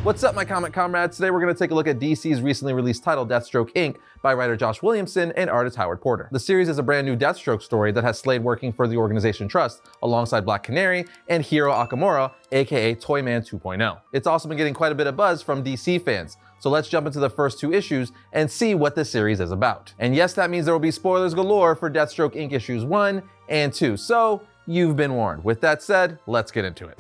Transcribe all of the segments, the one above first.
What's up, my comic comrades? Today we're going to take a look at DC's recently released title, Deathstroke Inc. by writer Josh Williamson and artist Howard Porter. The series is a brand new Deathstroke story that has Slade working for the organization Trust alongside Black Canary and Hiro Okamura, aka Toyman 2.0. It's also been getting quite a bit of buzz from DC fans. So let's jump into the first two issues and see what this series is about. And yes, that means there will be spoilers galore for Deathstroke Inc. issues 1 and 2. So you've been warned. With that said, let's get into it.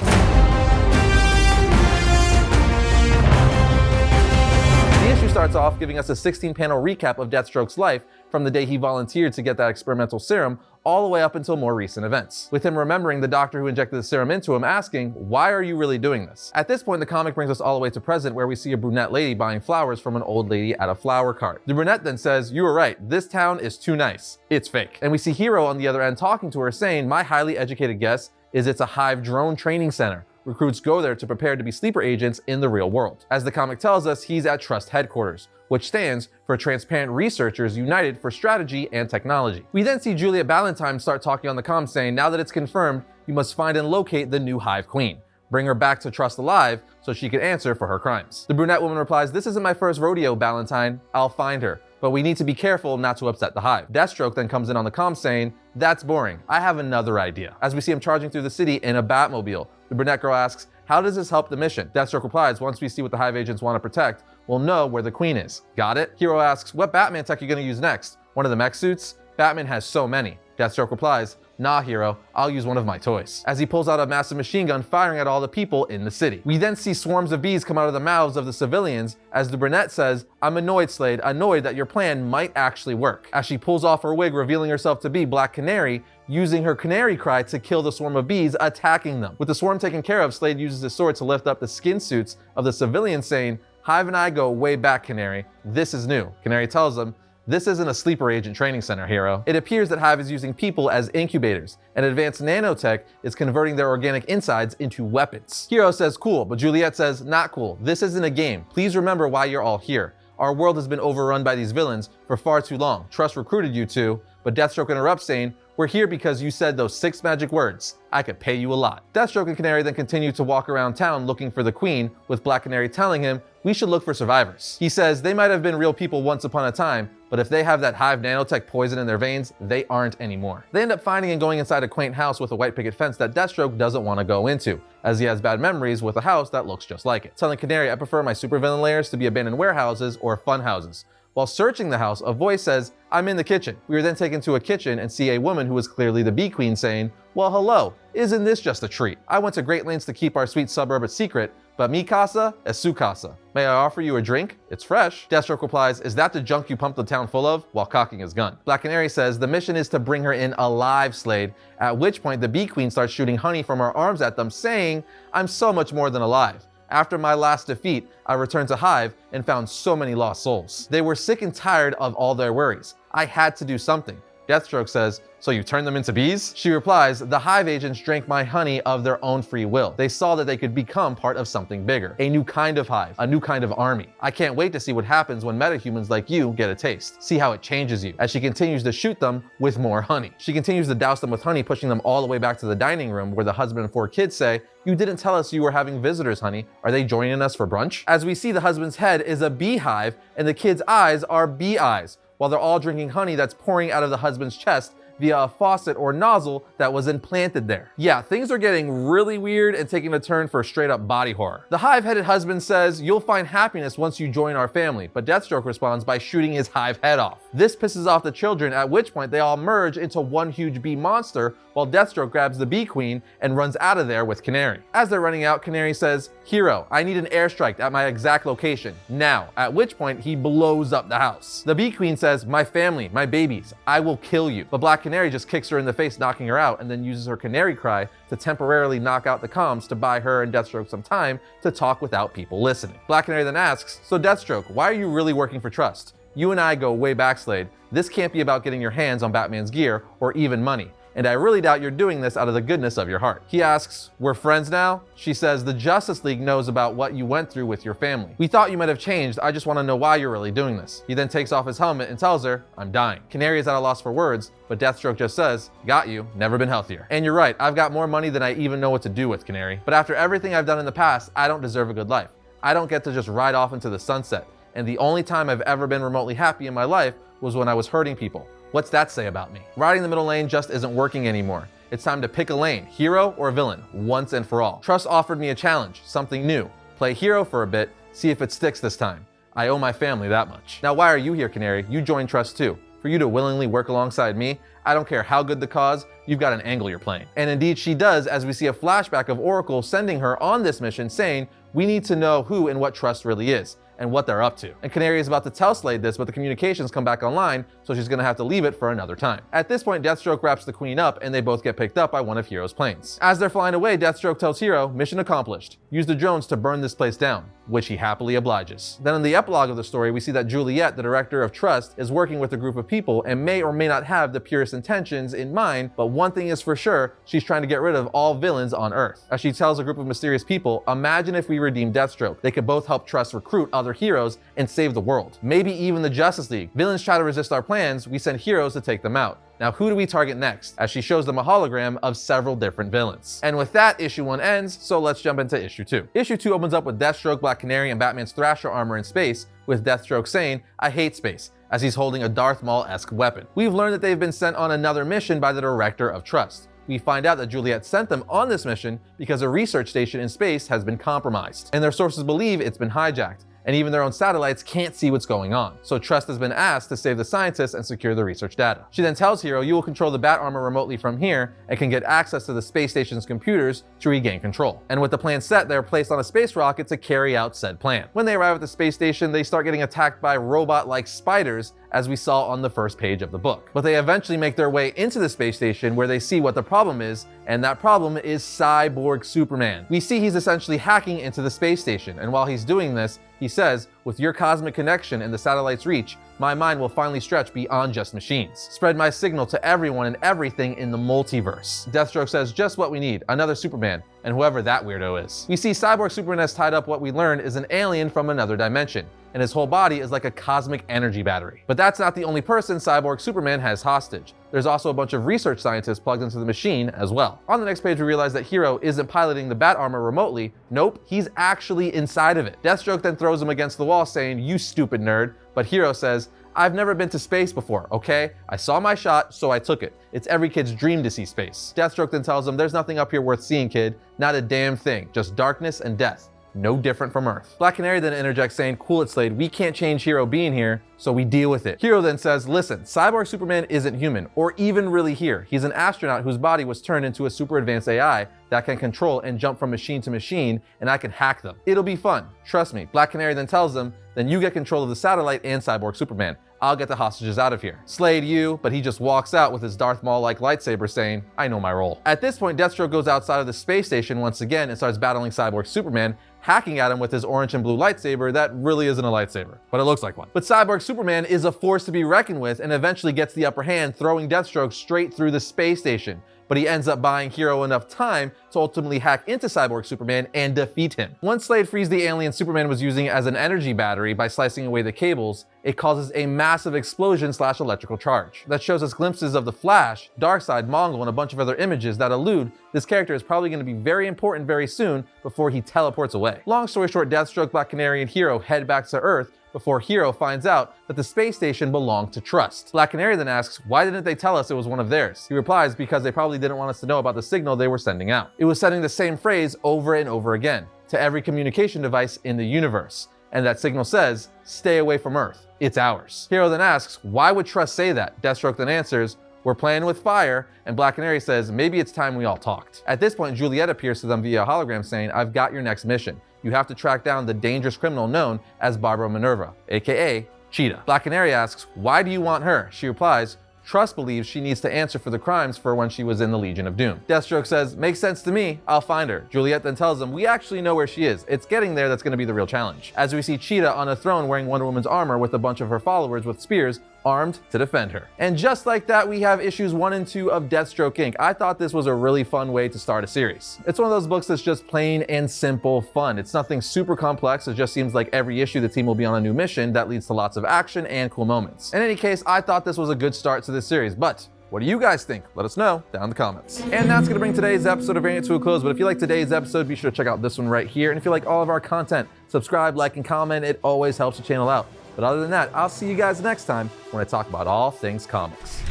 The issue starts off giving us a 16-panel recap of Deathstroke's life from the day he volunteered to get that experimental serum all the way up until more recent events, with him remembering the doctor who injected the serum into him asking, "Why are you really doing this?" At this point, the comic brings us all the way to present, where we see a brunette lady buying flowers from an old lady at a flower cart. The brunette then says, "You were right, this town is too nice. It's fake." And we see Hiro on the other end talking to her saying, "My highly educated guess is it's a Hive drone training center. Recruits go there to prepare to be sleeper agents in the real world." As the comic tells us, he's at Trust headquarters, which stands for Transparent Researchers United for Strategy and Technology. We then see Juliet Ballantyne start talking on the comm saying, "Now that it's confirmed, you must find and locate the new Hive Queen. Bring her back to Trust alive so she can answer for her crimes." The brunette woman replies, "This isn't my first rodeo, Ballantyne. I'll find her. But we need to be careful not to upset the Hive." Deathstroke then comes in on the comm saying, "That's boring. I have another idea." As we see him charging through the city in a Batmobile, the brunette girl asks, "How does this help the mission?" Deathstroke replies, "Once we see what the Hive agents want to protect, we'll know where the Queen is. Got it?" Hiro asks, "What Batman tech are you going to use next? One of the mech suits? Batman has so many." Deathstroke replies, "Nah, Hiro, I'll use one of my toys," as he pulls out a massive machine gun firing at all the people in the city. We then see swarms of bees come out of the mouths of the civilians as the brunette says, "I'm annoyed, Slade, annoyed that your plan might actually work," as she pulls off her wig, revealing herself to be Black Canary, using her canary cry to kill the swarm of bees attacking them. With the swarm taken care of, Slade uses his sword to lift up the skin suits of the civilians saying, "Hive and I go way back, Canary. This is new." Canary tells him, "This isn't a sleeper agent training center, Hiro." It appears that Hive is using people as incubators, and advanced nanotech is converting their organic insides into weapons. Hiro says cool, but Juliet says not cool. "This isn't a game. Please remember why you're all here. Our world has been overrun by these villains for far too long. Trust recruited you two," but Deathstroke interrupts saying, "We're here because you said those 6 magic words. I could pay you a lot." Deathstroke and Canary then continue to walk around town looking for the Queen, with Black Canary telling him, "We should look for survivors." He says they might have been real people once upon a time, but if they have that Hive nanotech poison in their veins, they aren't anymore. They end up finding and going inside a quaint house with a white picket fence that Deathstroke doesn't want to go into, as he has bad memories with a house that looks just like it. Telling Canary, "I prefer my supervillain layers to be abandoned warehouses or fun houses." While searching the house, a voice says, "I'm in the kitchen." We are then taken to a kitchen and see a woman who is clearly the Bee Queen saying, "Well, hello, isn't this just a treat? I went to great lengths to keep our sweet suburb a secret, but mi casa es su casa. May I offer you a drink? It's fresh." Deathstroke replies, "Is that the junk you pumped the town full of?" while cocking his gun. Black Canary says, "The mission is to bring her in alive, Slade," at which point the Bee Queen starts shooting honey from her arms at them, saying, "I'm so much more than alive. After my last defeat, I returned to Hive and found so many lost souls. They were sick and tired of all their worries. I had to do something." Deathstroke says, "So you turned them into bees?" She replies, "The Hive agents drank my honey of their own free will. They saw that they could become part of something bigger. A new kind of Hive, a new kind of army. I can't wait to see what happens when metahumans like you get a taste. See how it changes you," as she continues to shoot them with more honey. She continues to douse them with honey, pushing them all the way back to the dining room where the husband and 4 kids say, "You didn't tell us you were having visitors, honey. Are they joining us for brunch?" As we see, the husband's head is a beehive and the kids' eyes are bee eyes, while they're all drinking honey that's pouring out of the husband's chest via a faucet or nozzle that was implanted there. Yeah, things are getting really weird and taking a turn for straight up body horror. The Hive-headed husband says, "You'll find happiness once you join our family," but Deathstroke responds by shooting his Hive head off. This pisses off the children, at which point they all merge into one huge bee monster, while Deathstroke grabs the Bee Queen and runs out of there with Canary. As they're running out, Canary says, "Hiro, I need an airstrike at my exact location, now," at which point he blows up the house. The Bee Queen says, "My family, my babies, I will kill you," but Black Canary just kicks her in the face, knocking her out, and then uses her canary cry to temporarily knock out the comms to buy her and Deathstroke some time to talk without people listening. Black Canary then asks, "So Deathstroke, why are you really working for Trust? You and I go way back, Slade. This can't be about getting your hands on Batman's gear or even money. And I really doubt you're doing this out of the goodness of your heart." He asks, "We're friends now?" She says, "The Justice League knows about what you went through with your family. We thought you might have changed. I just want to know why you're really doing this." He then takes off his helmet and tells her, "I'm dying." Canary is at a loss for words, but Deathstroke just says, "Got you, never been healthier." "And you're right, I've got more money than I even know what to do with, Canary. But after everything I've done in the past, I don't deserve a good life. I don't get to just ride off into the sunset. And the only time I've ever been remotely happy in my life was when I was hurting people. What's that say about me? Riding the middle lane just isn't working anymore. It's time to pick a lane, hero or villain, once and for all. Trust offered me a challenge, something new. Play hero for a bit, see if it sticks this time. I owe my family that much. Now why are you here, Canary? You joined Trust too. For you to willingly work alongside me, I don't care how good the cause, you've got an angle you're playing. And indeed she does, as we see a flashback of Oracle sending her on this mission saying, we need to know who and what Trust really is, and what they're up to. And Canary is about to tell Slade this, but the communications come back online, so she's gonna have to leave it for another time. At this point, Deathstroke wraps the Queen up, and they both get picked up by one of Hero's planes. As they're flying away, Deathstroke tells Hero, mission accomplished. Use the drones to burn this place down, which he happily obliges. Then in the epilogue of the story, we see that Juliet, the director of Trust, is working with a group of people and may or may not have the purest intentions in mind, but one thing is for sure, she's trying to get rid of all villains on Earth. As she tells a group of mysterious people, imagine if we redeemed Deathstroke. They could both help Trust recruit other heroes and save the world. Maybe even the Justice League. Villains try to resist our plans, we send heroes to take them out. Now who do we target next? As she shows them a hologram of several different villains. And with that, issue 1 ends, so let's jump into issue 2. Issue 2 opens up with Deathstroke, Black Canary, and Batman's Thrasher armor in space, with Deathstroke saying, I hate space, as he's holding a Darth Maul-esque weapon. We've learned that they've been sent on another mission by the director of Trust. We find out that Juliet sent them on this mission because a research station in space has been compromised, and their sources believe it's been hijacked. And even their own satellites can't see what's going on. So Trust has been asked to save the scientists and secure the research data. She then tells Hero, you will control the bat armor remotely from here and can get access to the space station's computers to regain control. And with the plan set, they are placed on a space rocket to carry out said plan. When they arrive at the space station, they start getting attacked by robot-like spiders, as we saw on the first page of the book. But they eventually make their way into the space station where they see what the problem is, and that problem is Cyborg Superman. We see he's essentially hacking into the space station, and while he's doing this, he says, with your cosmic connection and the satellite's reach, my mind will finally stretch beyond just machines. Spread my signal to everyone and everything in the multiverse. Deathstroke says just what we need, another Superman, and whoever that weirdo is. We see Cyborg Superman has tied up what we learn is an alien from another dimension, and his whole body is like a cosmic energy battery. But that's not the only person Cyborg Superman has hostage. There's also a bunch of research scientists plugged into the machine as well. On the next page, we realize that Hero isn't piloting the bat armor remotely. Nope, he's actually inside of it. Deathstroke then throws him against the wall saying, you stupid nerd. But Hero says, I've never been to space before, okay? I saw my shot, so I took it. It's every kid's dream to see space. Deathstroke then tells him, there's nothing up here worth seeing, kid. Not a damn thing, just darkness and death. No different from Earth. Black Canary then interjects saying, cool it Slade, we can't change Hero being here, so we deal with it. Hero then says, listen, Cyborg Superman isn't human, or even really here. He's an astronaut whose body was turned into a super advanced AI that can control and jump from machine to machine, and I can hack them. It'll be fun, trust me. Black Canary then tells them, then you get control of the satellite and Cyborg Superman. I'll get the hostages out of here. Slade you, but he just walks out with his Darth Maul-like lightsaber saying, I know my role. At this point, Deathstroke goes outside of the space station once again and starts battling Cyborg Superman, hacking at him with his orange and blue lightsaber that really isn't a lightsaber, but it looks like one. But Cyborg Superman is a force to be reckoned with and eventually gets the upper hand, throwing Deathstroke straight through the space station. But he ends up buying Hero enough time to ultimately hack into Cyborg Superman and defeat him. Once Slade frees the alien Superman was using as an energy battery by slicing away the cables, it causes a massive explosion / electrical charge that shows us glimpses of the Flash, Darkseid, Mongol, and a bunch of other images that allude this character is probably going to be very important very soon before he teleports away. Long story short, Deathstroke, Black Canary, and Hero head back to Earth before Hero finds out that the space station belonged to Trust. Black Canary then asks, why didn't they tell us it was one of theirs? He replies, because they probably didn't want us to know about the signal they were sending out. It was sending the same phrase over and over again to every communication device in the universe. And that signal says, stay away from Earth, it's ours. Hero then asks, why would Trust say that? Deathstroke then answers, we're playing with fire, and Black Canary says, maybe it's time we all talked. At this point, Juliet appears to them via hologram saying, I've got your next mission. You have to track down the dangerous criminal known as Barbara Minerva, aka Cheetah. Black Canary asks, why do you want her? She replies, Trust believes she needs to answer for the crimes for when she was in the Legion of Doom. Deathstroke says, makes sense to me, I'll find her. Juliet then tells him, we actually know where she is. It's getting there that's gonna be the real challenge. As we see Cheetah on a throne wearing Wonder Woman's armor with a bunch of her followers with spears, armed to defend her. And just like that, we have issues 1 and 2 of Deathstroke Inc. I thought this was a really fun way to start a series. It's one of those books that's just plain and simple fun. It's nothing super complex. It just seems like every issue the team will be on a new mission that leads to lots of action and cool moments. In any case, I thought this was a good start to this series, but What do you guys think? Let us know down in the comments. And that's gonna bring today's episode of Variant to a close, but if you like today's episode, be sure to check out this one right here. And if you like all of our content, subscribe, like, and comment. It always helps the channel out. But other than that, I'll see you guys next time when I talk about all things comics.